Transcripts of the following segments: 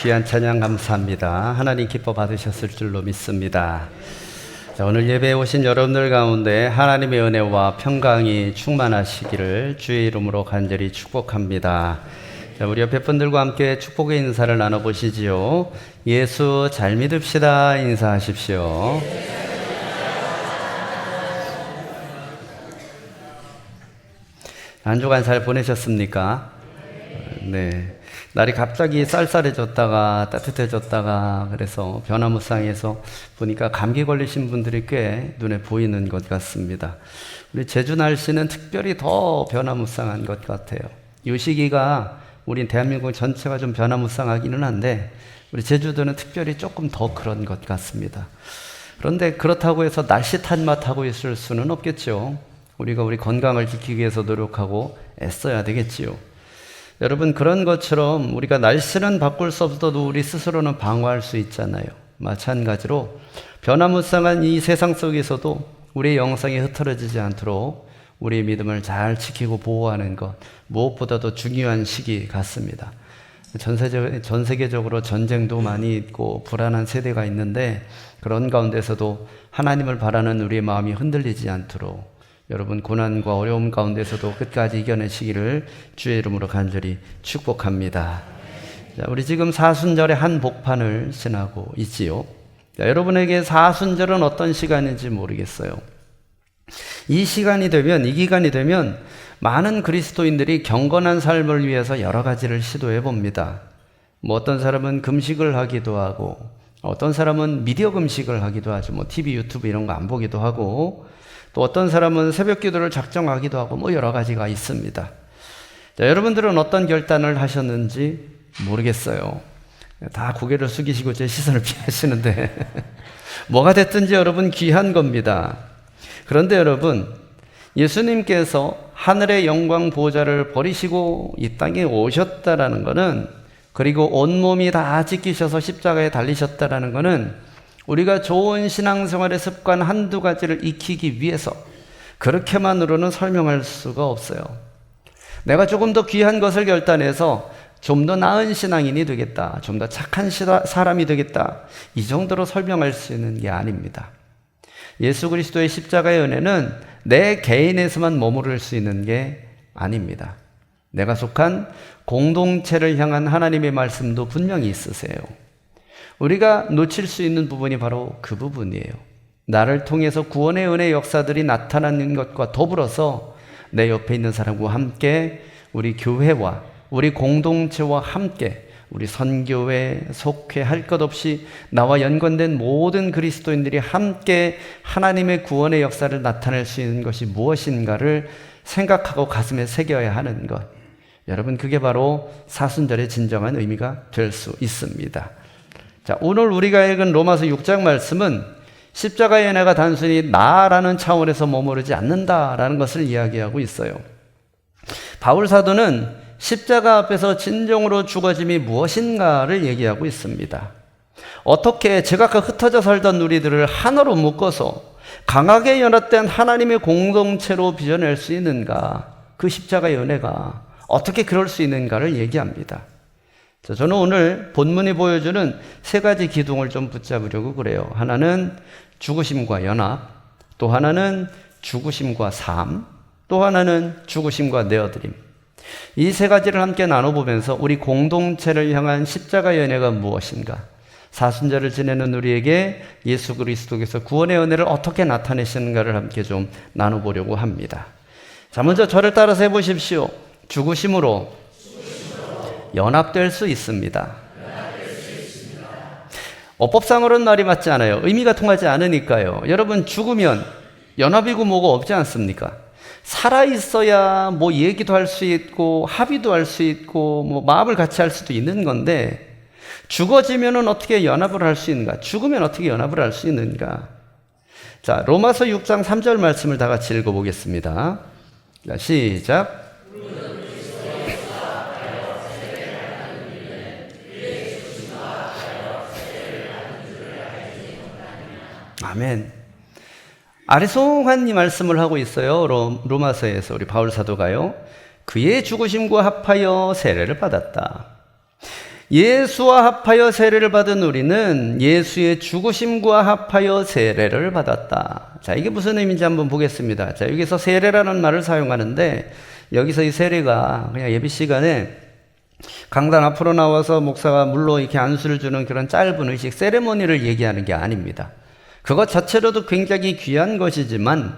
귀한 찬양 감사합니다. 하나님 기뻐 받으셨을 줄로 믿습니다. 자, 오늘 예배에 오신 여러분들 가운데 하나님의 은혜와 평강이 충만하시기를 주의 이름으로 간절히 축복합니다. 자, 우리 옆에 분들과 함께 축복의 인사를 나눠보시지요. 예수 잘 믿읍시다 인사하십시오. 한 주간 잘 보내셨습니까? 네. 날이 갑자기 쌀쌀해졌다가 따뜻해졌다가 그래서 변화무쌍해서 보니까 감기 걸리신 분들이 꽤 눈에 보이는 것 같습니다. 우리 제주 날씨는 특별히 더 변화무쌍한 것 같아요. 이 시기가 우리 대한민국 전체가 좀 변화무쌍하기는 한데 우리 제주도는 특별히 조금 더 그런 것 같습니다. 그런데 그렇다고 해서 날씨 탓만 하고 있을 수는 없겠죠. 우리가 우리 건강을 지키기 위해서 노력하고 애써야 되겠지요. 여러분, 그런 것처럼 우리가 날씨는 바꿀 수 없어도 우리 스스로는 방어할 수 있잖아요. 마찬가지로 변화무쌍한 이 세상 속에서도 우리의 영성이 흐트러지지 않도록 우리의 믿음을 잘 지키고 보호하는 것, 무엇보다도 중요한 시기 같습니다. 전 세계적으로 전쟁도 많이 있고 불안한 세대가 있는데 그런 가운데서도 하나님을 바라는 우리의 마음이 흔들리지 않도록 여러분 고난과 어려움 가운데서도 끝까지 이겨내시기를 주의 이름으로 간절히 축복합니다. 자, 우리 지금 사순절의 한 복판을 지나고 있지요. 자, 여러분에게 사순절은 어떤 시간인지 모르겠어요. 이 시간이 되면, 이 기간이 되면 많은 그리스도인들이 경건한 삶을 위해서 여러 가지를 시도해 봅니다. 어떤 사람은 금식을 하기도 하고 어떤 사람은 미디어 금식을 하기도 하죠. TV, 유튜브 이런 거 안 보기도 하고 또 어떤 사람은 새벽 기도를 작정하기도 하고 여러 가지가 있습니다. 자, 여러분들은 어떤 결단을 하셨는지 모르겠어요. 다 고개를 숙이시고 제 시선을 피하시는데 뭐가 됐든지 여러분 귀한 겁니다. 그런데 여러분, 예수님께서 하늘의 영광 보좌를 버리시고 이 땅에 오셨다라는 것은, 그리고 온몸이 다 찢기셔서 십자가에 달리셨다라는 것은 우리가 좋은 신앙생활의 습관 한두 가지를 익히기 위해서, 그렇게만으로는 설명할 수가 없어요. 내가 조금 더 귀한 것을 결단해서 좀 더 나은 신앙인이 되겠다, 좀 더 착한 사람이 되겠다, 이 정도로 설명할 수 있는 게 아닙니다. 예수 그리스도의 십자가의 은혜는 내 개인에서만 머무를 수 있는 게 아닙니다. 내가 속한 공동체를 향한 하나님의 말씀도 분명히 있으세요. 우리가 놓칠 수 있는 부분이 바로 그 부분이에요. 나를 통해서 구원의 은혜 역사들이 나타나는 것과 더불어서 내 옆에 있는 사람과 함께, 우리 교회와 우리 공동체와 함께, 우리 선교회, 속회 할 것 없이 나와 연관된 모든 그리스도인들이 함께 하나님의 구원의 역사를 나타낼 수 있는 것이 무엇인가를 생각하고 가슴에 새겨야 하는 것. 여러분, 그게 바로 사순절의 진정한 의미가 될 수 있습니다. 자, 오늘 우리가 읽은 로마서 6장 말씀은 십자가의 은혜가 단순히 나라는 차원에서 머무르지 않는다라는 것을 이야기하고 있어요. 바울 사도는 십자가 앞에서 진정으로 죽어짐이 무엇인가를 얘기하고 있습니다. 어떻게 제각각 흩어져 살던 우리들을 하나로 묶어서 강하게 연합된 하나님의 공동체로 빚어낼 수 있는가, 그 십자가의 은혜가 어떻게 그럴 수 있는가를 얘기합니다. 자, 저는 오늘 본문이 보여주는 세 가지 기둥을 좀 붙잡으려고 그래요. 하나는 죽으심과 연합, 또 하나는 죽으심과 삶, 또 하나는 죽으심과 내어드림. 이 세 가지를 함께 나눠보면서 우리 공동체를 향한 십자가의 은혜가 무엇인가, 사순절을 지내는 우리에게 예수 그리스도께서 구원의 은혜를 어떻게 나타내시는가를 함께 좀 나눠보려고 합니다. 자, 먼저 저를 따라서 해보십시오. 죽으심으로 연합될 수 있습니다. 어법상으로는 말이 맞지 않아요. 의미가 통하지 않으니까요. 여러분, 죽으면 연합이고 뭐가 없지 않습니까? 살아있어야 얘기도 할 수 있고 합의도 할 수 있고 마음을 같이 할 수도 있는 건데, 죽어지면은 어떻게 연합을 할 수 있는가? 죽으면 어떻게 연합을 할 수 있는가? 자, 로마서 6장 3절 말씀을 다 같이 읽어보겠습니다. 자, 시작. 아멘. 아리송한 이 말씀을 하고 있어요. 로마서에서 우리 바울 사도가요. 그의 죽으심과 합하여 세례를 받았다. 예수와 합하여 세례를 받은 우리는 예수의 죽으심과 합하여 세례를 받았다. 자, 이게 무슨 의미인지 한번 보겠습니다. 자, 여기서 세례라는 말을 사용하는데, 여기서 이 세례가 그냥 예비 시간에 강단 앞으로 나와서 목사가 물로 이렇게 안수를 주는 그런 짧은 의식, 세레모니를 얘기하는 게 아닙니다. 그것 자체로도 굉장히 귀한 것이지만,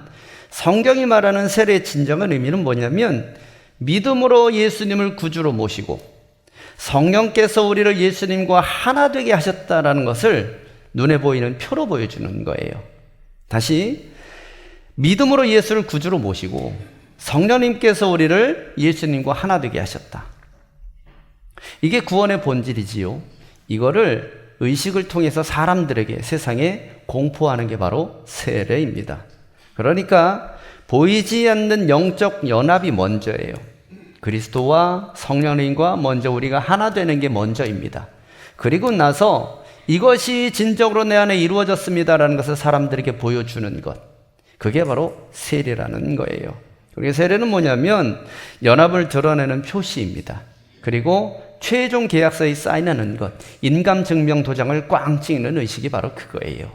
성경이 말하는 세례의 진정한 의미는 뭐냐면, 믿음으로 예수님을 구주로 모시고 성령께서 우리를 예수님과 하나 되게 하셨다라는 것을 눈에 보이는 표로 보여주는 거예요. 다시, 믿음으로 예수를 구주로 모시고 성령님께서 우리를 예수님과 하나 되게 하셨다. 이게 구원의 본질이지요. 이거를 의식을 통해서 사람들에게, 세상에 공포하는 게 바로 세례입니다. 그러니까 보이지 않는 영적 연합이 먼저예요. 그리스도와 성령님과 먼저 우리가 하나 되는 게 먼저입니다. 그리고 나서 이것이 진정으로 내 안에 이루어졌습니다라는 것을 사람들에게 보여주는 것, 그게 바로 세례라는 거예요. 그리고 세례는 뭐냐면 연합을 드러내는 표시입니다. 그리고 최종 계약서에 사인하는 것, 인감증명 도장을 꽝 찍는 의식이 바로 그거예요.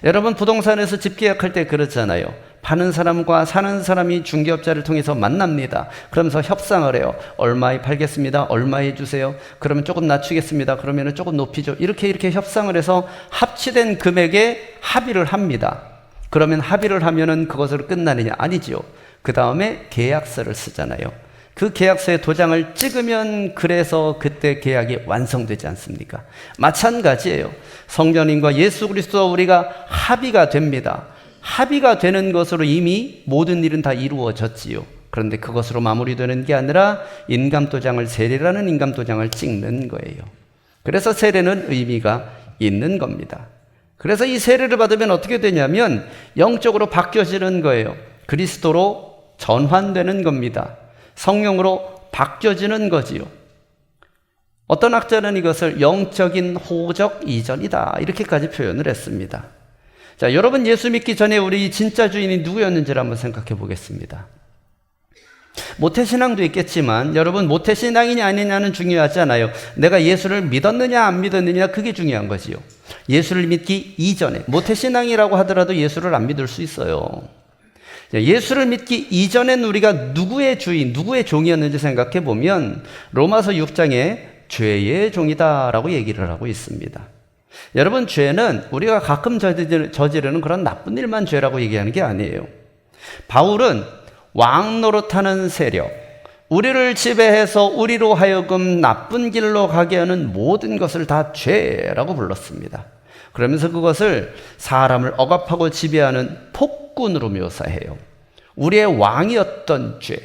여러분, 부동산에서 집 계약할 때 그렇잖아요. 파는 사람과 사는 사람이 중개업자를 통해서 만납니다. 그러면서 협상을 해요. 얼마에 팔겠습니다. 얼마에 주세요. 그러면 조금 낮추겠습니다. 그러면 조금 높이죠. 이렇게 협상을 해서 합치된 금액에 합의를 합니다. 그러면 합의를 하면은 그것으로 끝나느냐? 아니죠. 그 다음에 계약서를 쓰잖아요. 그 계약서에 도장을 찍으면 그래서 그때 계약이 완성되지 않습니까? 마찬가지예요. 성령님과 예수 그리스도와 우리가 합의가 됩니다. 합의가 되는 것으로 이미 모든 일은 다 이루어졌지요. 그런데 그것으로 마무리되는 게 아니라 인감도장을, 세례라는 인감도장을 찍는 거예요. 그래서 세례는 의미가 있는 겁니다. 그래서 이 세례를 받으면 어떻게 되냐면 영적으로 바뀌어지는 거예요. 그리스도로 전환되는 겁니다. 성령으로 바뀌어지는 거지요. 어떤 학자는 이것을 영적인 호적 이전이다, 이렇게까지 표현을 했습니다. 자, 여러분, 예수 믿기 전에 우리 진짜 주인이 누구였는지를 한번 생각해 보겠습니다. 모태신앙도 있겠지만 여러분, 모태신앙이냐 아니냐는 중요하지 않아요. 내가 예수를 믿었느냐 안 믿었느냐, 그게 중요한 거지요. 예수를 믿기 이전에, 모태신앙이라고 하더라도 예수를 안 믿을 수 있어요. 예수를 믿기 이전엔 우리가 누구의 주인, 누구의 종이었는지 생각해 보면 로마서 6장에 죄의 종이다라고 얘기를 하고 있습니다. 여러분, 죄는 우리가 가끔 저지르는 그런 나쁜 일만 죄라고 얘기하는 게 아니에요. 바울은 왕 노릇하는 세력, 우리를 지배해서 우리로 하여금 나쁜 길로 가게 하는 모든 것을 다 죄라고 불렀습니다. 그러면서 그것을 사람을 억압하고 지배하는 폭군으로 묘사해요. 우리의 왕이었던 죄,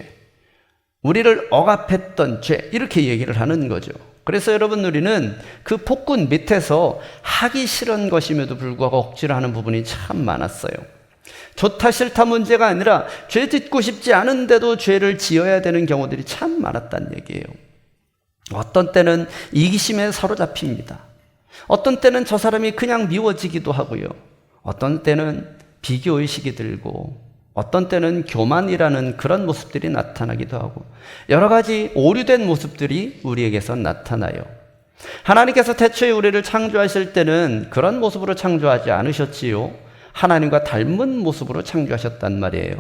우리를 억압했던 죄, 이렇게 얘기를 하는 거죠. 그래서 여러분, 우리는 그 폭군 밑에서 하기 싫은 것임에도 불구하고 억지로 하는 부분이 참 많았어요. 좋다 싫다 문제가 아니라 죄 짓고 싶지 않은데도 죄를 지어야 되는 경우들이 참 많았다는 얘기예요. 어떤 때는 이기심에 사로잡힙니다. 어떤 때는 저 사람이 그냥 미워지기도 하고요. 어떤 때는 비교의식이 들고, 어떤 때는 교만이라는 그런 모습들이 나타나기도 하고, 여러 가지 오류된 모습들이 우리에게서 나타나요. 하나님께서 태초에 우리를 창조하실 때는 그런 모습으로 창조하지 않으셨지요. 하나님과 닮은 모습으로 창조하셨단 말이에요.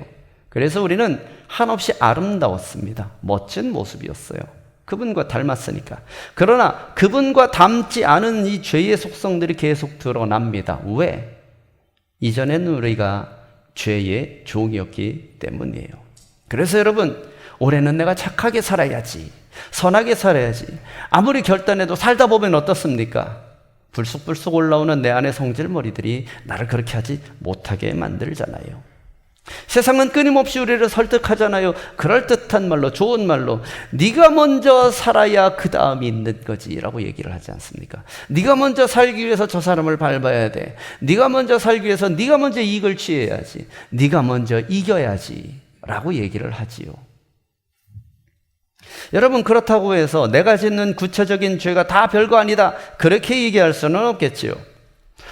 그래서 우리는 한없이 아름다웠습니다. 멋진 모습이었어요. 그분과 닮았으니까. 그러나 그분과 닮지 않은 이 죄의 속성들이 계속 드러납니다. 왜? 이전에는 우리가 죄의 종이었기 때문이에요. 그래서 여러분, 올해는 내가 착하게 살아야지, 선하게 살아야지, 아무리 결단해도 살다 보면 어떻습니까? 불쑥불쑥 올라오는 내 안의 성질머리들이 나를 그렇게 하지 못하게 만들잖아요. 세상은 끊임없이 우리를 설득하잖아요. 그럴듯한 말로, 좋은 말로, 네가 먼저 살아야 그 다음이 있는 거지 라고 얘기를 하지 않습니까? 네가 먼저 살기 위해서 저 사람을 밟아야 돼. 네가 먼저 살기 위해서 네가 먼저 이익을 취해야지. 네가 먼저 이겨야지 라고 얘기를 하지요. 여러분, 그렇다고 해서 내가 짓는 구체적인 죄가 다 별거 아니다, 그렇게 얘기할 수는 없겠지요.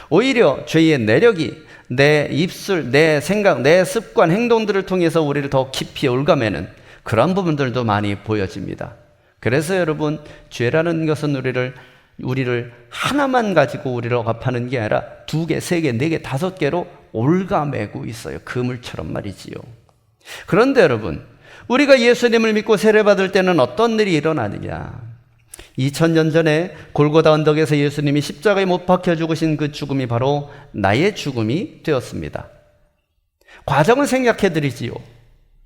오히려 죄의 내력이 내 입술, 내 생각, 내 습관, 행동들을 통해서 우리를 더 깊이 올가매는 그런 부분들도 많이 보여집니다. 그래서 여러분, 죄라는 것은 우리를 하나만 가지고 우리를 억압하는 게 아니라 2개, 3개, 4개, 5개로 올가매고 있어요. 그물처럼 말이지요. 그런데 여러분, 우리가 예수님을 믿고 세례받을 때는 어떤 일이 일어나느냐? 2000년 전에 골고다 언덕에서 예수님이 십자가에 못 박혀 죽으신 그 죽음이 바로 나의 죽음이 되었습니다. 과정을 생각해 드리지요.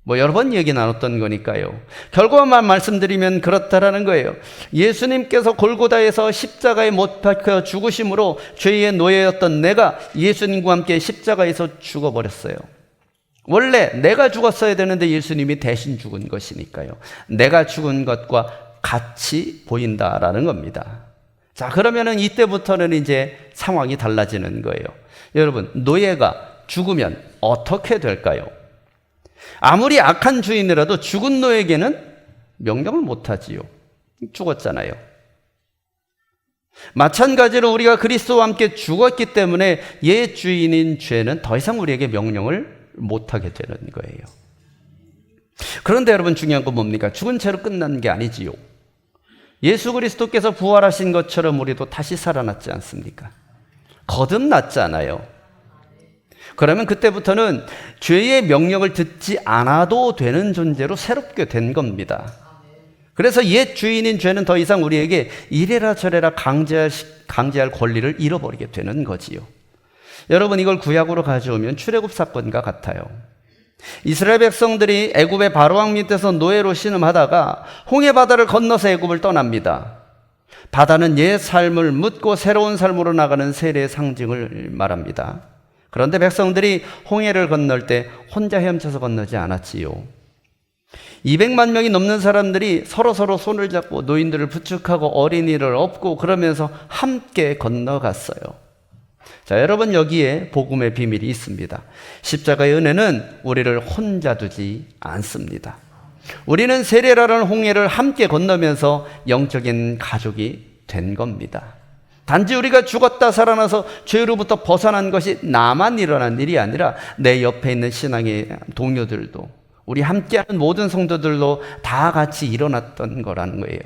여러 번 얘기 나눴던 거니까요. 결과만 말씀드리면 그렇다라는 거예요. 예수님께서 골고다에서 십자가에 못 박혀 죽으심으로 죄의 노예였던 내가 예수님과 함께 십자가에서 죽어버렸어요. 원래 내가 죽었어야 되는데 예수님이 대신 죽은 것이니까요. 내가 죽은 것과 같이 보인다라는 겁니다. 자, 그러면은 이때부터는 이제 상황이 달라지는 거예요. 여러분, 노예가 죽으면 어떻게 될까요? 아무리 악한 주인이라도 죽은 노예에게는 명령을 못하지요. 죽었잖아요. 마찬가지로 우리가 그리스도와 함께 죽었기 때문에 옛 주인인 죄는 더 이상 우리에게 명령을 못하게 되는 거예요. 그런데 여러분, 중요한 건 뭡니까? 죽은 채로 끝난 게 아니지요. 예수 그리스도께서 부활하신 것처럼 우리도 다시 살아났지 않습니까? 거듭났잖아요. 그러면 그때부터는 죄의 명령을 듣지 않아도 되는 존재로 새롭게 된 겁니다. 그래서 옛 주인인 죄는 더 이상 우리에게 이래라 저래라 강제할 권리를 잃어버리게 되는 거지요. 여러분, 이걸 구약으로 가져오면 출애굽 사건과 같아요. 이스라엘 백성들이 애굽의 바로왕 밑에서 노예로 신음하다가 홍해 바다를 건너서 애굽을 떠납니다. 바다는 옛 삶을 묻고 새로운 삶으로 나가는 세례의 상징을 말합니다. 그런데 백성들이 홍해를 건널 때 혼자 헤엄쳐서 건너지 않았지요. 200만 명이 넘는 사람들이 서로 손을 잡고 노인들을 부축하고 어린이를 업고 그러면서 함께 건너갔어요. 자, 여러분, 여기에 복음의 비밀이 있습니다. 십자가의 은혜는 우리를 혼자 두지 않습니다. 우리는 세례라는 홍해를 함께 건너면서 영적인 가족이 된 겁니다. 단지 우리가 죽었다 살아나서 죄로부터 벗어난 것이 나만 일어난 일이 아니라 내 옆에 있는 신앙의 동료들도, 우리 함께하는 모든 성도들도 다 같이 일어났던 거라는 거예요.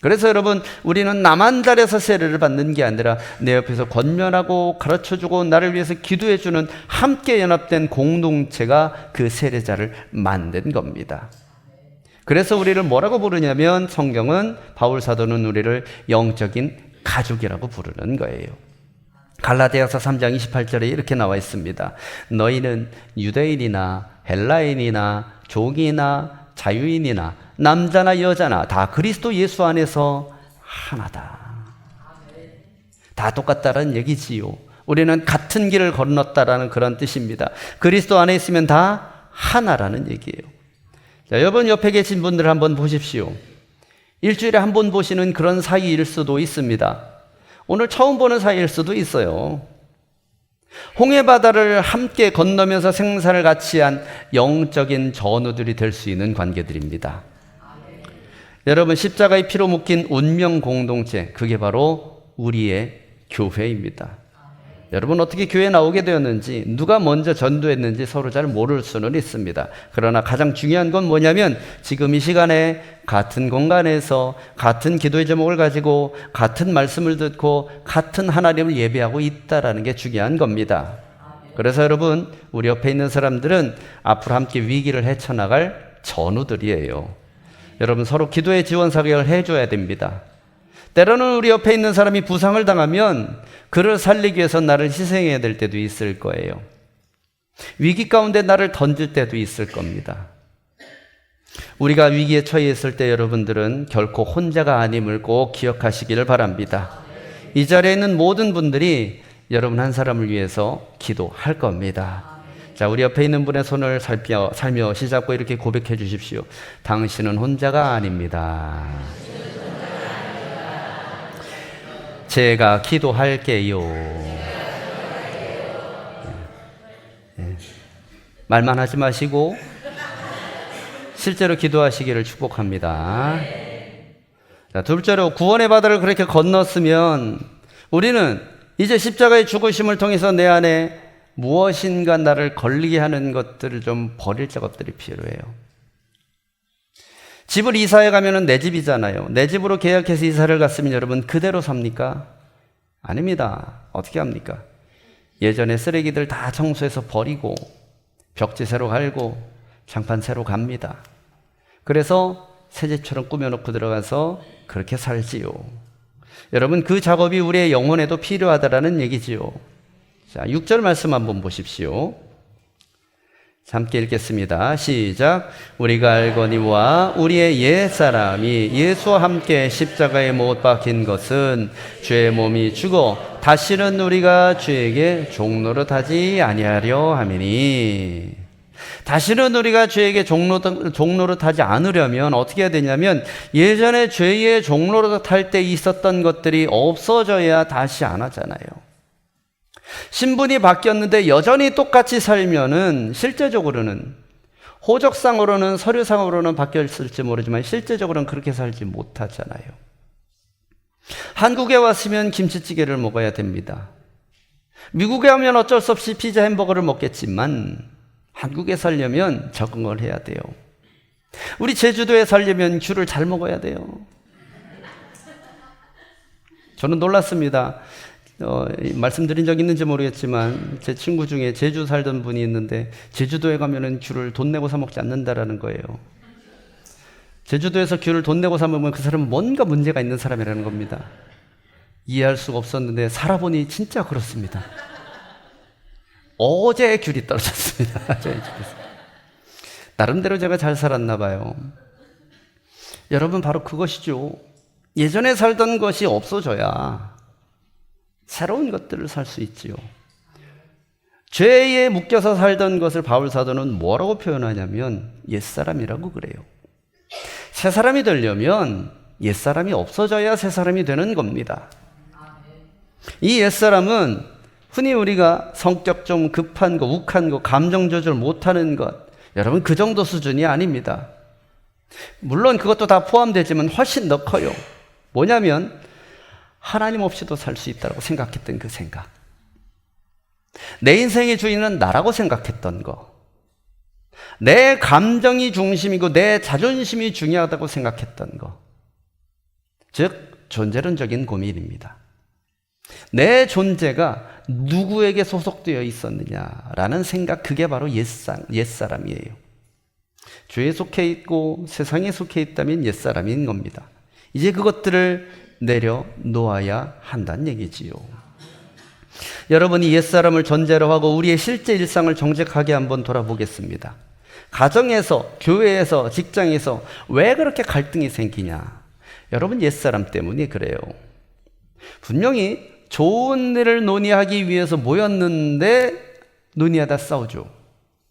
그래서 여러분, 우리는 나만 잘해서 세례를 받는 게 아니라 내 옆에서 권면하고 가르쳐주고 나를 위해서 기도해주는 함께 연합된 공동체가 그 세례자를 만든 겁니다. 그래서 우리를 뭐라고 부르냐면, 성경은, 바울 사도는 우리를 영적인 가족이라고 부르는 거예요. 갈라디아서 3장 28절에 이렇게 나와 있습니다. 너희는 유대인이나 헬라인이나 종이나 자유인이나 남자나 여자나 다 그리스도 예수 안에서 하나다. 다 똑같다는 얘기지요. 우리는 같은 길을 건넜다라는 그런 뜻입니다. 그리스도 안에 있으면 다 하나라는 얘기예요. 자, 여러분 옆에 계신 분들 한번 보십시오. 일주일에 한 번 보시는 그런 사이일 수도 있습니다. 오늘 처음 보는 사이일 수도 있어요. 홍해바다를 함께 건너면서 생사를 같이 한 영적인 전우들이 될 수 있는 관계들입니다. 여러분, 십자가의 피로 묶인 운명 공동체, 그게 바로 우리의 교회입니다. 여러분, 어떻게 교회에 나오게 되었는지, 누가 먼저 전도했는지 서로 잘 모를 수는 있습니다. 그러나 가장 중요한 건 뭐냐면, 지금 이 시간에 같은 공간에서 같은 기도의 제목을 가지고 같은 말씀을 듣고 같은 하나님을 예배하고 있다는 게 중요한 겁니다. 그래서 여러분, 우리 옆에 있는 사람들은 앞으로 함께 위기를 헤쳐나갈 전우들이에요. 여러분, 서로 기도의 지원 사격을 해줘야 됩니다. 때로는 우리 옆에 있는 사람이 부상을 당하면 그를 살리기 위해서 나를 희생해야 될 때도 있을 거예요. 위기 가운데 나를 던질 때도 있을 겁니다. 우리가 위기에 처해 있을 때 여러분들은 결코 혼자가 아님을 꼭 기억하시기를 바랍니다. 이 자리에 있는 모든 분들이 여러분 한 사람을 위해서 기도할 겁니다. 자, 우리 옆에 있는 분의 손을 살며시 잡고 이렇게 고백해 주십시오. 당신은 혼자가 아닙니다. 제가 기도할게요. 말만 하지 마시고 실제로 기도하시기를 축복합니다. 자, 둘째로, 구원의 바다를 그렇게 건넜으면 우리는 이제 십자가의 죽으심을 통해서 내 안에 무엇인가 나를 걸리게 하는 것들을 좀 버릴 작업들이 필요해요. 집을 이사해 가면은 내 집이잖아요. 내 집으로 계약해서 이사를 갔으면 여러분 그대로 삽니까? 아닙니다. 어떻게 합니까? 예전에 쓰레기들 다 청소해서 버리고 벽지 새로 갈고 장판 새로 갑니다. 그래서 새 집처럼 꾸며놓고 들어가서 그렇게 살지요. 여러분 그 작업이 우리의 영혼에도 필요하다라는 얘기지요. 자, 6절 말씀 한번 보십시오. 함께 읽겠습니다. 시작. 우리가 알거니와 우리의 옛사람이 예수와 함께 십자가에 못 박힌 것은 죄의 몸이 죽어 다시는 우리가 죄에게 종노릇하지 아니하려 함이니. 다시는 우리가 죄에게 종노릇하지 않으려면 어떻게 해야 되냐면 예전에 죄의 종노릇할 때 있었던 것들이 없어져야 다시 안 하잖아요. 신분이 바뀌었는데 여전히 똑같이 살면은 실제적으로는 호적상으로는 서류상으로는 바뀌었을지 모르지만 실제적으로는 그렇게 살지 못하잖아요. 한국에 왔으면 김치찌개를 먹어야 됩니다. 미국에 오면 어쩔 수 없이 피자 햄버거를 먹겠지만 한국에 살려면 적응을 해야 돼요. 우리 제주도에 살려면 귤을 잘 먹어야 돼요. 저는 놀랐습니다. 말씀드린 적 있는지 모르겠지만 제 친구 중에 제주 살던 분이 있는데 제주도에 가면은 귤을 돈 내고 사 먹지 않는다라는 거예요. 제주도에서 귤을 돈 내고 사 먹으면 그 사람은 뭔가 문제가 있는 사람이라는 겁니다. 이해할 수가 없었는데 살아보니 진짜 그렇습니다. 어제 귤이 떨어졌습니다. 저희 집에서. 나름대로 제가 잘 살았나 봐요. 여러분 바로 그것이죠. 예전에 살던 것이 없어져야 새로운 것들을 살 수 있지요. 죄에 묶여서 살던 것을 바울 사도는 뭐라고 표현하냐면 옛사람이라고 그래요. 새 사람이 되려면 옛사람이 없어져야 새 사람이 되는 겁니다. 이 옛사람은 흔히 우리가 성격 좀 급한 거, 욱한 거, 감정 조절 못하는 것, 여러분 그 정도 수준이 아닙니다. 물론 그것도 다 포함되지만 훨씬 더 커요. 뭐냐면 하나님 없이도 살 수 있다고 생각했던 그 생각, 내 인생의 주인은 나라고 생각했던 거, 내 감정이 중심이고 내 자존심이 중요하다고 생각했던 거, 즉 존재론적인 고민입니다. 내 존재가 누구에게 소속되어 있었느냐라는 생각, 그게 바로 옛사람이에요. 죄에 속해 있고 세상에 속해 있다면 옛사람인 겁니다. 이제 그것들을 내려놓아야 한다는 얘기지요. 여러분이 옛사람을 전제로 하고 우리의 실제 일상을 정직하게 한번 돌아보겠습니다. 가정에서, 교회에서, 직장에서 왜 그렇게 갈등이 생기냐? 여러분 옛사람 때문이 그래요. 분명히 좋은 일을 논의하기 위해서 모였는데 논의하다 싸우죠.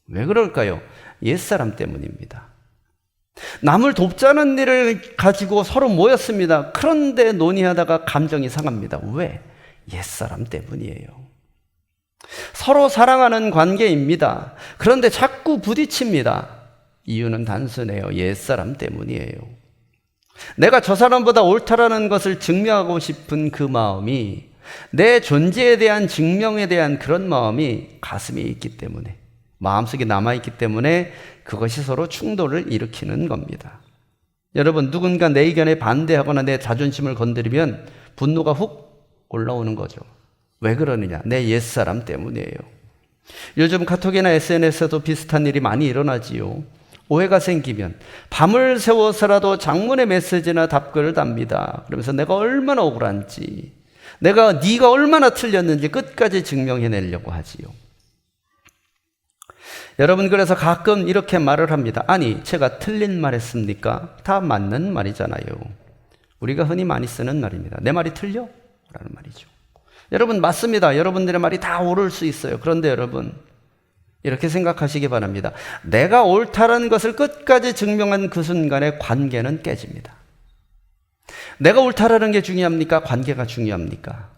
왜 그럴까요? 옛사람 때문입니다. 남을 돕자는 일을 가지고 서로 모였습니다. 그런데 논의하다가 감정이 상합니다. 왜? 옛사람 때문이에요. 서로 사랑하는 관계입니다. 그런데 자꾸 부딪힙니다. 이유는 단순해요. 옛사람 때문이에요. 내가 저 사람보다 옳다라는 것을 증명하고 싶은 그 마음이, 내 존재에 대한 증명에 대한 그런 마음이 가슴에 있기 때문에, 마음속에 남아있기 때문에 그것이 서로 충돌을 일으키는 겁니다. 여러분, 누군가 내 의견에 반대하거나 내 자존심을 건드리면 분노가 훅 올라오는 거죠. 왜 그러느냐? 내 옛사람 때문이에요. 요즘 카톡이나 SNS에도 비슷한 일이 많이 일어나지요. 오해가 생기면 밤을 새워서라도 장문의 메시지나 답글을 답니다. 그러면서 내가 얼마나 억울한지, 네가 얼마나 틀렸는지 끝까지 증명해내려고 하지요. 여러분, 그래서 가끔 이렇게 말을 합니다. 아니, 제가 틀린 말 했습니까? 다 맞는 말이잖아요. 우리가 흔히 많이 쓰는 말입니다. 내 말이 틀려? 라는 말이죠. 여러분, 맞습니다. 여러분들의 말이 다 옳을 수 있어요. 그런데 여러분, 이렇게 생각하시기 바랍니다. 내가 옳다라는 것을 끝까지 증명한 그 순간에 관계는 깨집니다. 내가 옳다라는 게 중요합니까? 관계가 중요합니까?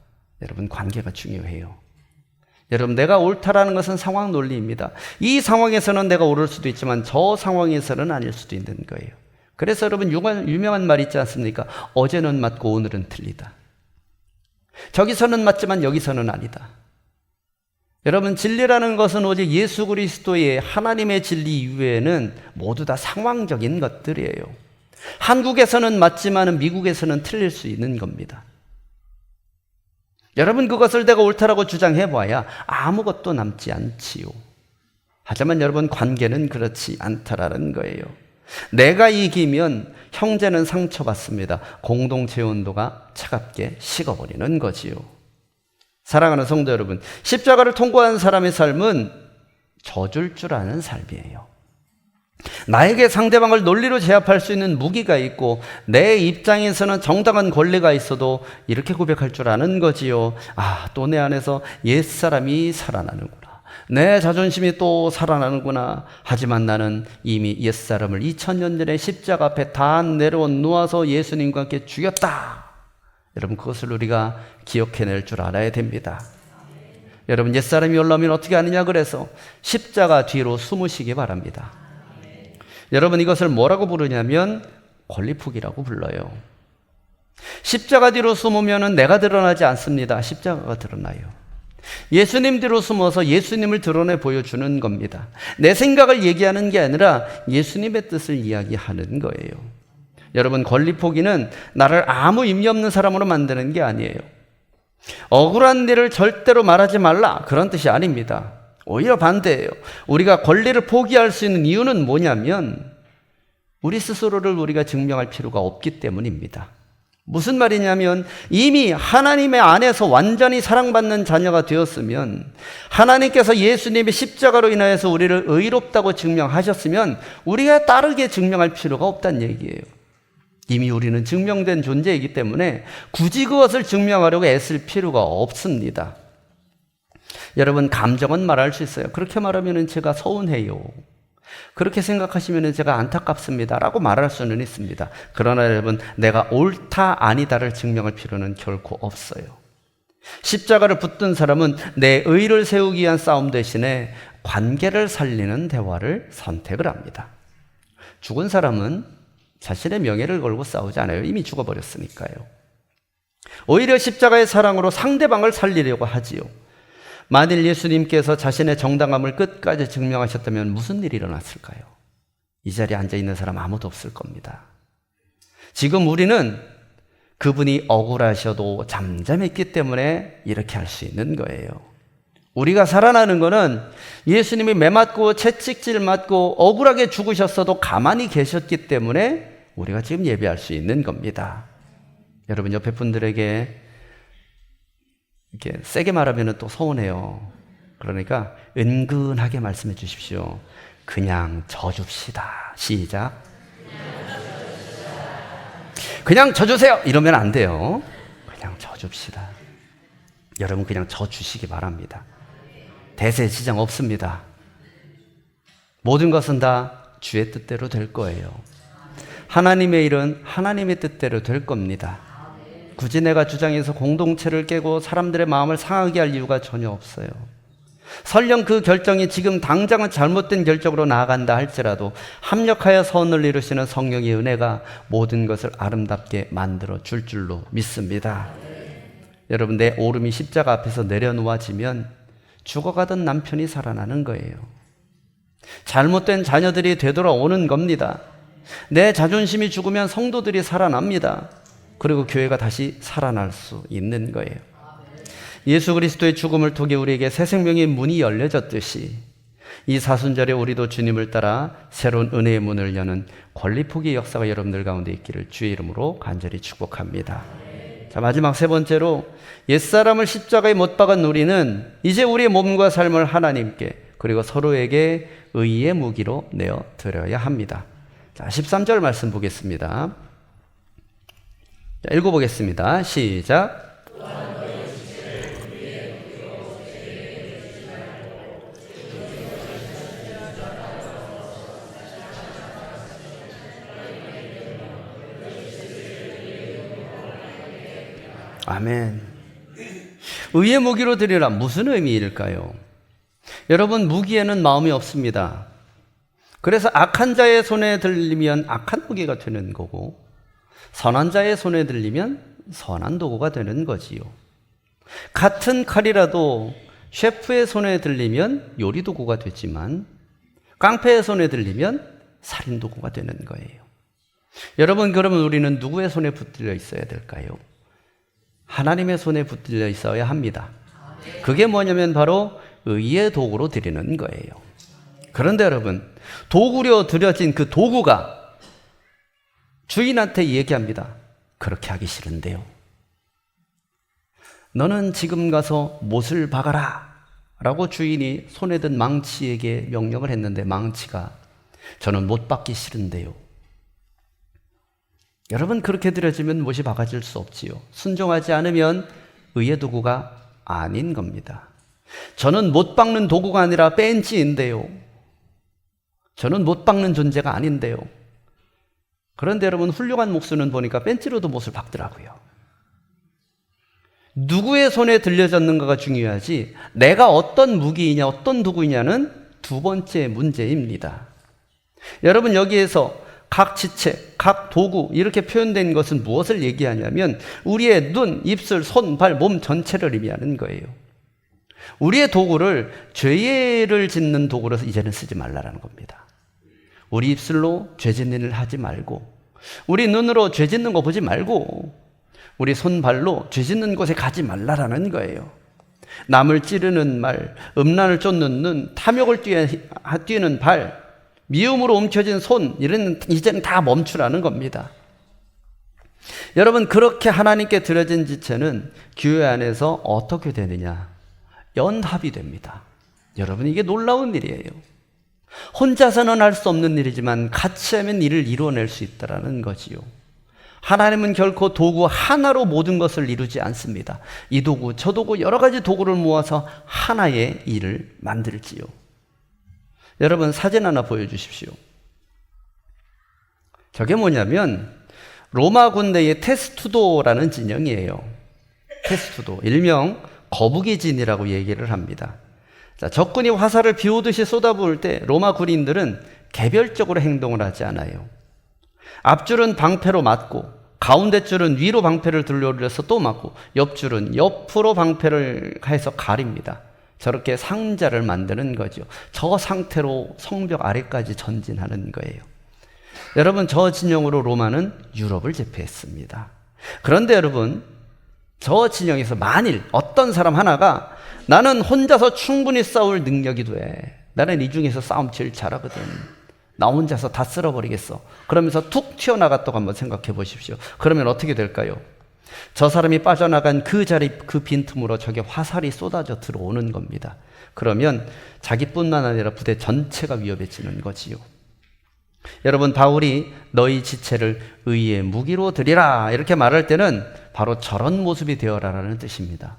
여러분, 관계가 중요해요. 여러분, 내가 옳다라는 것은 상황 논리입니다. 이 상황에서는 내가 옳을 수도 있지만 저 상황에서는 아닐 수도 있는 거예요. 그래서 여러분, 유명한 말 있지 않습니까? 어제는 맞고 오늘은 틀리다. 저기서는 맞지만 여기서는 아니다. 여러분, 진리라는 것은 오직 예수 그리스도의 하나님의 진리 이외에는 모두 다 상황적인 것들이에요. 한국에서는 맞지만 미국에서는 틀릴 수 있는 겁니다. 여러분, 그것을 내가 옳다라고 주장해봐야 아무것도 남지 않지요. 하지만 여러분, 관계는 그렇지 않다라는 거예요. 내가 이기면 형제는 상처받습니다. 공동체 온도가 차갑게 식어버리는 거지요. 사랑하는 성도 여러분, 십자가를 통과한 사람의 삶은 져줄 줄 아는 삶이에요. 나에게 상대방을 논리로 제압할 수 있는 무기가 있고 내 입장에서는 정당한 권리가 있어도 이렇게 고백할 줄 아는 거지요. 또 내 안에서 옛사람이 살아나는구나. 내 자존심이 또 살아나는구나. 하지만 나는 이미 옛사람을 2000년 전에 십자가 앞에 다 내려놓아서 예수님과 함께 죽였다. 여러분, 그것을 우리가 기억해낼 줄 알아야 됩니다. 여러분, 옛사람이 올라오면 어떻게 하느냐 그래서 십자가 뒤로 숨으시기 바랍니다. 여러분, 이것을 뭐라고 부르냐면 권리푸기라고 불러요. 십자가 뒤로 숨으면 내가 드러나지 않습니다. 십자가가 드러나요. 예수님 뒤로 숨어서 예수님을 드러내 보여주는 겁니다. 내 생각을 얘기하는 게 아니라 예수님의 뜻을 이야기하는 거예요. 여러분, 권리포기는 나를 아무 의미 없는 사람으로 만드는 게 아니에요. 억울한 일을 절대로 말하지 말라, 그런 뜻이 아닙니다. 오히려 반대예요. 우리가 권리를 포기할 수 있는 이유는 뭐냐면 우리 스스로를 우리가 증명할 필요가 없기 때문입니다. 무슨 말이냐면 이미 하나님의 안에서 완전히 사랑받는 자녀가 되었으면, 하나님께서 예수님의 십자가로 인하여서 우리를 의롭다고 증명하셨으면 우리가 다르게 증명할 필요가 없다는 얘기예요. 이미 우리는 증명된 존재이기 때문에 굳이 그것을 증명하려고 애쓸 필요가 없습니다. 여러분, 감정은 말할 수 있어요. 그렇게 말하면 제가 서운해요. 그렇게 생각하시면 제가 안타깝습니다 라고 말할 수는 있습니다. 그러나 여러분, 내가 옳다 아니다를 증명할 필요는 결코 없어요. 십자가를 붙든 사람은 내 의를 세우기 위한 싸움 대신에 관계를 살리는 대화를 선택을 합니다. 죽은 사람은 자신의 명예를 걸고 싸우지 않아요. 이미 죽어버렸으니까요. 오히려 십자가의 사랑으로 상대방을 살리려고 하지요. 만일 예수님께서 자신의 정당함을 끝까지 증명하셨다면 무슨 일이 일어났을까요? 이 자리에 앉아있는 사람 아무도 없을 겁니다. 지금 우리는 그분이 억울하셔도 잠잠했기 때문에 이렇게 할 수 있는 거예요. 우리가 살아나는 거는 예수님이 매맞고 채찍질 맞고 억울하게 죽으셨어도 가만히 계셨기 때문에 우리가 지금 예배할 수 있는 겁니다. 여러분, 옆에 분들에게 이렇게 세게 말하면 또 서운해요. 그러니까 은근하게 말씀해 주십시오. 그냥 져줍시다. 시작. 그냥 져주세요. 이러면 안 돼요. 그냥 져줍시다. 여러분, 그냥 져주시기 바랍니다. 대세 지장 없습니다. 모든 것은 다 주의 뜻대로 될 거예요. 하나님의 일은 하나님의 뜻대로 될 겁니다. 굳이 내가 주장해서 공동체를 깨고 사람들의 마음을 상하게 할 이유가 전혀 없어요. 설령 그 결정이 지금 당장은 잘못된 결정으로 나아간다 할지라도 합력하여 선을 이루시는 성령의 은혜가 모든 것을 아름답게 만들어 줄 줄로 믿습니다. 여러분, 내 오름이 십자가 앞에서 내려놓아지면 죽어가던 남편이 살아나는 거예요. 잘못된 자녀들이 되돌아오는 겁니다. 내 자존심이 죽으면 성도들이 살아납니다. 그리고 교회가 다시 살아날 수 있는 거예요. 예수 그리스도의 죽음을 통해 우리에게 새 생명의 문이 열려졌듯이 이 사순절에 우리도 주님을 따라 새로운 은혜의 문을 여는 권리포기의 역사가 여러분들 가운데 있기를 주의 이름으로 간절히 축복합니다. 자, 마지막 세 번째로 옛사람을 십자가에 못 박은 우리는 이제 우리의 몸과 삶을 하나님께 그리고 서로에게 의의 무기로 내어 드려야 합니다. 자, 13절 말씀 보겠습니다. 자, 읽어보겠습니다. 시작. 아멘. 의의 무기로 드리라. 무슨 의미일까요? 여러분, 무기에는 마음이 없습니다. 그래서 악한 자의 손에 들리면 악한 무기가 되는 거고, 선한 자의 손에 들리면 선한 도구가 되는 거지요. 같은 칼이라도 셰프의 손에 들리면 요리 도구가 되지만 깡패의 손에 들리면 살인 도구가 되는 거예요. 여러분, 그러면 우리는 누구의 손에 붙들려 있어야 될까요? 하나님의 손에 붙들려 있어야 합니다. 그게 뭐냐면 바로 의의 도구로 드리는 거예요. 그런데 여러분, 도구로 드려진 그 도구가 주인한테 얘기합니다. 그렇게 하기 싫은데요. 너는 지금 가서 못을 박아라 라고 주인이 손에 든 망치에게 명령을 했는데, 망치가 저는 못 박기 싫은데요. 여러분, 그렇게 드려지면 못이 박아질 수 없지요. 순종하지 않으면 의의 도구가 아닌 겁니다. 저는 못 박는 도구가 아니라 벤치인데요. 저는 못 박는 존재가 아닌데요. 그런데 여러분, 훌륭한 목수는 보니까 벤치로도 못을 박더라고요. 누구의 손에 들려졌는가가 중요하지, 내가 어떤 무기이냐, 어떤 도구이냐는 두 번째 문제입니다. 여러분, 여기에서 각 지체, 각 도구 이렇게 표현된 것은 무엇을 얘기하냐면 우리의 눈, 입술, 손, 발, 몸 전체를 의미하는 거예요. 우리의 도구를 죄를 짓는 도구로서 이제는 쓰지 말라라는 겁니다. 우리 입술로 죄 짓는 일을 하지 말고, 우리 눈으로 죄 짓는 거 보지 말고, 우리 손발로 죄 짓는 곳에 가지 말라라는 거예요. 남을 찌르는 말, 음란을 쫓는 눈, 탐욕을 뛰는 발, 미움으로 움켜진 손, 이런 이제는 다 멈추라는 겁니다. 여러분, 그렇게 하나님께 드려진 지체는 교회 안에서 어떻게 되느냐? 연합이 됩니다. 여러분, 이게 놀라운 일이에요. 혼자서는 할 수 없는 일이지만 같이 하면 일을 이루어낼 수 있다는 거지요. 하나님은 결코 도구 하나로 모든 것을 이루지 않습니다. 이 도구, 저 도구, 여러 가지 도구를 모아서 하나의 일을 만들지요. 여러분, 사진 하나 보여주십시오. 저게 뭐냐면 로마 군대의 테스투도라는 진영이에요. 테스투도, 일명 거북이진이라고 얘기를 합니다. 자, 적군이 화살을 비 오듯이 쏟아부을 때 로마 군인들은 개별적으로 행동을 하지 않아요. 앞줄은 방패로 맞고, 가운데 줄은 위로 방패를 들려올려서 또 맞고, 옆줄은 옆으로 방패를 해서 가립니다. 저렇게 상자를 만드는 거죠. 저 상태로 성벽 아래까지 전진하는 거예요. 여러분, 저 진영으로 로마는 유럽을 제패했습니다. 그런데 여러분, 저 진영에서 만일 어떤 사람 하나가 나는 혼자서 충분히 싸울 능력이 돼, 나는 이 중에서 싸움 제일 잘하거든, 나 혼자서 다 쓸어버리겠어, 그러면서 툭 튀어나갔다고 한번 생각해 보십시오. 그러면 어떻게 될까요? 저 사람이 빠져나간 그 자리, 그 빈틈으로 저게 화살이 쏟아져 들어오는 겁니다. 그러면 자기뿐만 아니라 부대 전체가 위협해지는 거지요. 여러분, 바울이 너희 지체를 의의 무기로 드리라 이렇게 말할 때는 바로 저런 모습이 되어라라는 뜻입니다.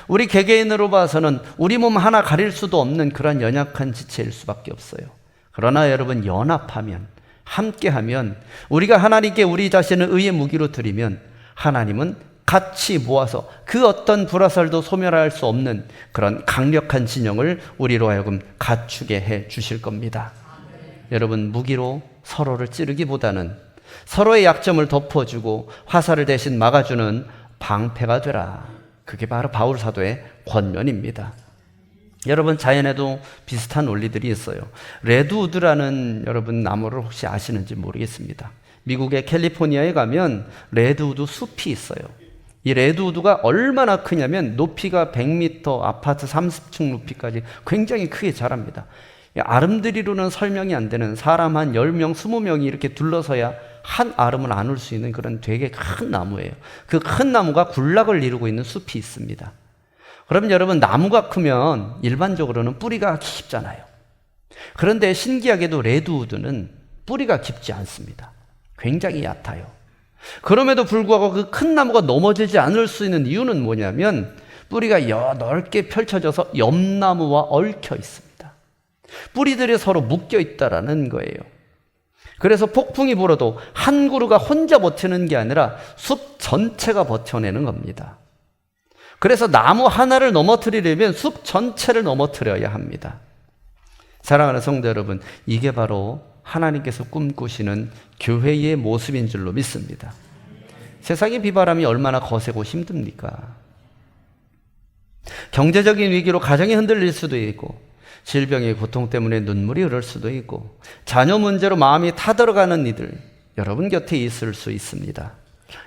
우리 개개인으로 봐서는 우리 몸 하나 가릴 수도 없는 그런 연약한 지체일 수밖에 없어요. 그러나 여러분, 연합하면, 함께하면, 우리가 하나님께 우리 자신을 의의 무기로 드리면 하나님은 같이 모아서 그 어떤 불화살도 소멸할 수 없는 그런 강력한 진영을 우리로 하여금 갖추게 해 주실 겁니다. 여러분, 무기로 서로를 찌르기보다는 서로의 약점을 덮어주고 화살을 대신 막아주는 방패가 되라. 그게 바로 바울 사도의 권면입니다. 여러분, 자연에도 비슷한 원리들이 있어요. 레드우드라는 여러분 나무를 혹시 아시는지 모르겠습니다. 미국의 캘리포니아에 가면 레드우드 숲이 있어요. 이 레드우드가 얼마나 크냐면 높이가 100m, 아파트 30층 높이까지 굉장히 크게 자랍니다. 아름드리로는 설명이 안 되는, 사람 한 10명, 20명이 이렇게 둘러서야 한 아름을 안을 수 있는 그런 되게 큰 나무예요. 그 큰 나무가 군락을 이루고 있는 숲이 있습니다. 그러면 여러분, 나무가 크면 일반적으로는 뿌리가 깊잖아요. 그런데 신기하게도 레드우드는 뿌리가 깊지 않습니다. 굉장히 얕아요. 그럼에도 불구하고 그 큰 나무가 넘어지지 않을 수 있는 이유는 뭐냐면 뿌리가 넓게 펼쳐져서 옆나무와 얽혀 있습니다. 뿌리들이 서로 묶여 있다라는 거예요. 그래서 폭풍이 불어도 한 그루가 혼자 버티는 게 아니라 숲 전체가 버텨내는 겁니다. 그래서 나무 하나를 넘어뜨리려면 숲 전체를 넘어뜨려야 합니다. 사랑하는 성도 여러분, 이게 바로 하나님께서 꿈꾸시는 교회의 모습인 줄로 믿습니다. 세상의 비바람이 얼마나 거세고 힘듭니까? 경제적인 위기로 가정이 흔들릴 수도 있고, 질병의 고통 때문에 눈물이 흐를 수도 있고, 자녀 문제로 마음이 타들어가는 이들, 여러분 곁에 있을 수 있습니다.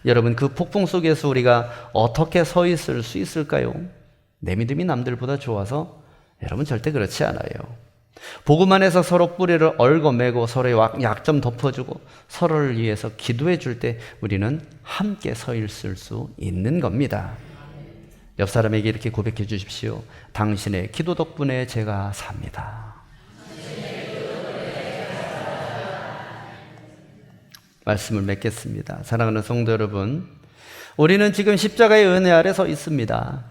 여러분, 그 폭풍 속에서 우리가 어떻게 서 있을 수 있을까요? 내 믿음이 남들보다 좋아서? 여러분, 절대 그렇지 않아요. 복음 안에서 서로 뿌리를 얽어매고 서로의 약점 덮어주고 서로를 위해서 기도해 줄 때 우리는 함께 서 있을 수 있는 겁니다. 옆 사람에게 이렇게 고백해 주십시오. 당신의 기도 덕분에 제가 삽니다. 말씀을 맺겠습니다. 사랑하는 성도 여러분, 우리는 지금 십자가의 은혜 아래 서 있습니다.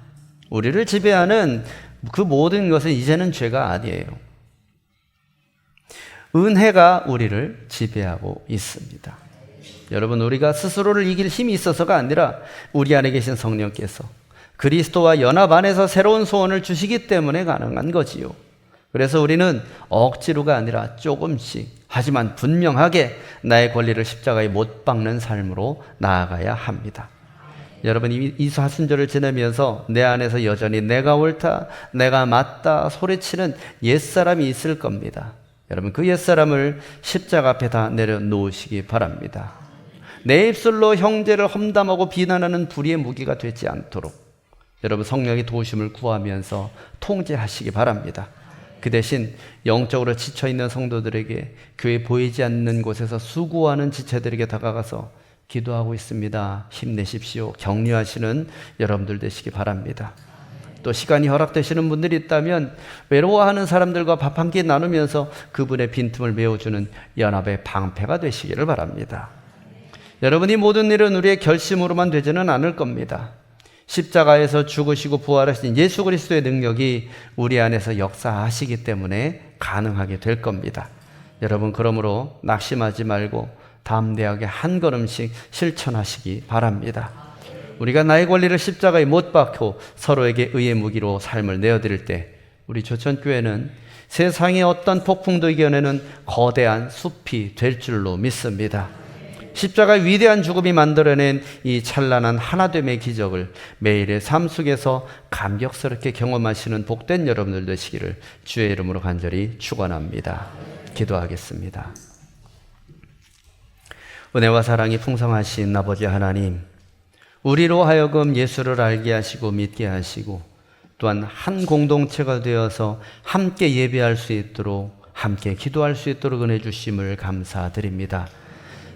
우리를 지배하는 그 모든 것은 이제는 죄가 아니에요. 은혜가 우리를 지배하고 있습니다. 여러분, 우리가 스스로를 이길 힘이 있어서가 아니라 우리 안에 계신 성령께서 그리스도와 연합 안에서 새로운 소원을 주시기 때문에 가능한 거지요. 그래서 우리는 억지로가 아니라 조금씩, 하지만 분명하게 나의 권리를 십자가에 못 박는 삶으로 나아가야 합니다. 여러분, 이 사순절을 지내면서 내 안에서 여전히 내가 옳다, 내가 맞다 소리치는 옛사람이 있을 겁니다. 여러분, 그 옛사람을 십자가 앞에 다 내려놓으시기 바랍니다. 내 입술로 형제를 험담하고 비난하는 불의의 무기가 되지 않도록 여러분, 성령의 도우심을 구하면서 통제하시기 바랍니다. 그 대신 영적으로 지쳐있는 성도들에게, 교회 보이지 않는 곳에서 수고하는 지체들에게 다가가서 기도하고 있습니다, 힘내십시오, 격려하시는 여러분들 되시기 바랍니다. 또 시간이 허락되시는 분들이 있다면 외로워하는 사람들과 밥 한 끼 나누면서 그분의 빈틈을 메워주는 연합의 방패가 되시기를 바랍니다. 여러분이 모든 일은 우리의 결심으로만 되지는 않을 겁니다. 십자가에서 죽으시고 부활하신 예수 그리스도의 능력이 우리 안에서 역사하시기 때문에 가능하게 될 겁니다. 여러분, 그러므로 낙심하지 말고 담대하게 한 걸음씩 실천하시기 바랍니다. 우리가 나의 권리를 십자가에 못 박고 서로에게 의의 무기로 삶을 내어드릴 때 우리 조천교회는 세상의 어떤 폭풍도 이겨내는 거대한 숲이 될 줄로 믿습니다. 십자가의 위대한 죽음이 만들어낸 이 찬란한 하나됨의 기적을 매일의 삶 속에서 감격스럽게 경험하시는 복된 여러분들 되시기를 주의 이름으로 간절히 축원합니다. 기도하겠습니다. 은혜와 사랑이 풍성하신 아버지 하나님, 우리로 하여금 예수를 알게 하시고 믿게 하시고 또한 한 공동체가 되어서 함께 예배할 수 있도록, 함께 기도할 수 있도록 은혜 주심을 감사드립니다.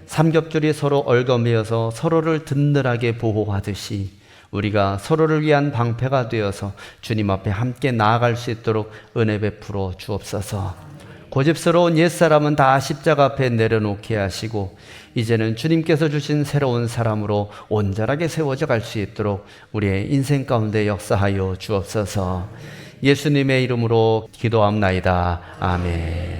삼겹줄이 서로 얽어매어서 서로를 든든하게 보호하듯이 우리가 서로를 위한 방패가 되어서 주님 앞에 함께 나아갈 수 있도록 은혜 베풀어 주옵소서. 고집스러운 옛사람은 다 십자가 앞에 내려놓게 하시고 이제는 주님께서 주신 새로운 사람으로 온전하게 세워져 갈 수 있도록 우리의 인생 가운데 역사하여 주옵소서. 예수님의 이름으로 기도합나이다. 아멘.